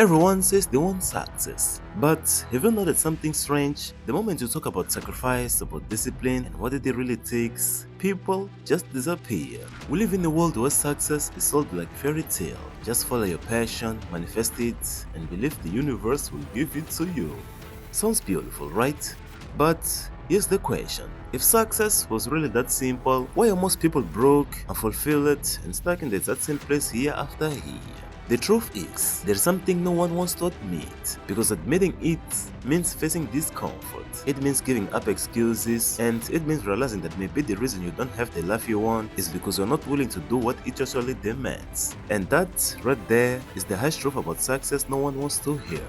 Everyone says they want success, but have you noticed something strange? The moment you talk about sacrifice, about discipline, and what it really takes, people just disappear. We live in a world where success is sold like fairy tale. Just follow your passion, manifest it, and believe the universe will give it to you. Sounds beautiful, right? But here's the question. If success was really that simple, why are most people broke, unfulfilled, and stuck in the exact same place year after year? The truth is, there's something no one wants to admit, because admitting it means facing discomfort. It means giving up excuses, and it means realizing that maybe the reason you don't have the life you want is because you're not willing to do what it actually demands. And that, right there, is the harsh truth about success no one wants to hear.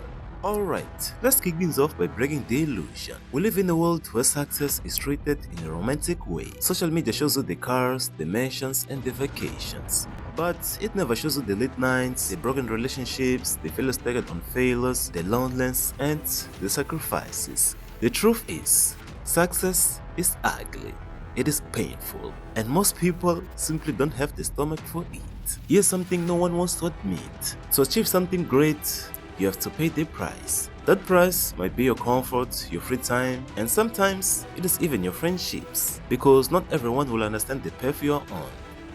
Alright, let's kick things off by breaking the illusion. We live in a world where success is treated in a romantic way. Social media shows you the cars, the mansions, and the vacations. But it never shows you the late nights, the broken relationships, the failures taken on failures, the loneliness, and the sacrifices. The truth is, success is ugly. It is painful, and most people simply don't have the stomach for it. Here's something no one wants to admit. To achieve something great, you have to pay the price. That price might be your comfort, your free time, and sometimes it is even your friendships, because not everyone will understand the path you are on.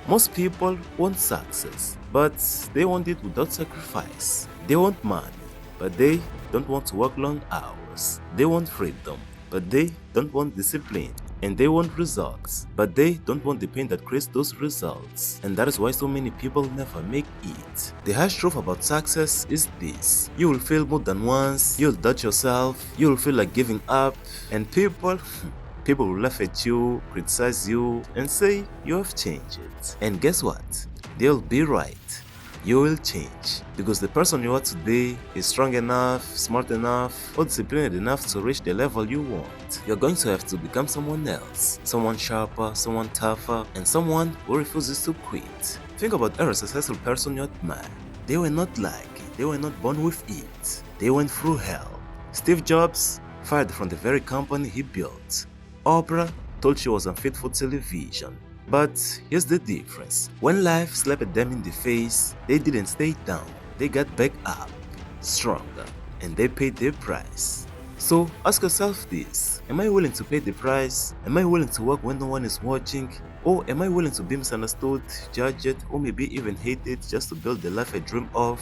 Most people want success, but they want it without sacrifice. They want money, but they don't want to work long hours. They want freedom, but they don't want discipline. And they want results, but they don't want the pain that creates those results. And that is why so many people never make it. The harsh truth about success is this: you will fail more than once, you'll doubt yourself, you'll feel like giving up, and people will laugh at you, criticize you, and say you have changed. And guess what? They'll be right. You will change, because the person you are today is strong enough, smart enough, or disciplined enough to reach the level you want. You're going to have to become someone else, someone sharper, someone tougher, and someone who refuses to quit. Think about every successful person you admire. They were not lucky, they were not born with it. They went through hell. Steve Jobs fired from the very company he built. Oprah told she was unfit for television. But here's the difference. When life slapped them in the face, they didn't stay down. They got back up, stronger, and they paid their price. So ask yourself this: am I willing to pay the price? Am I willing to work when no one is watching? Or am I willing to be misunderstood, judged, or maybe even hated just to build the life I dream of?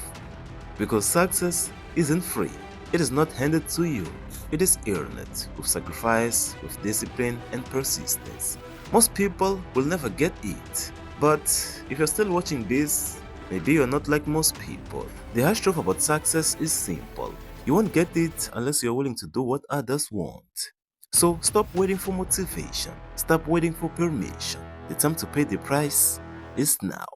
Because success isn't free. It is not handed to you. It is earned with sacrifice, with discipline, and persistence. Most people will never get it. But if you're still watching this, maybe you're not like most people. The harsh truth about success is simple. You won't get it unless you're willing to do what others want. So stop waiting for motivation. Stop waiting for permission. The time to pay the price is now.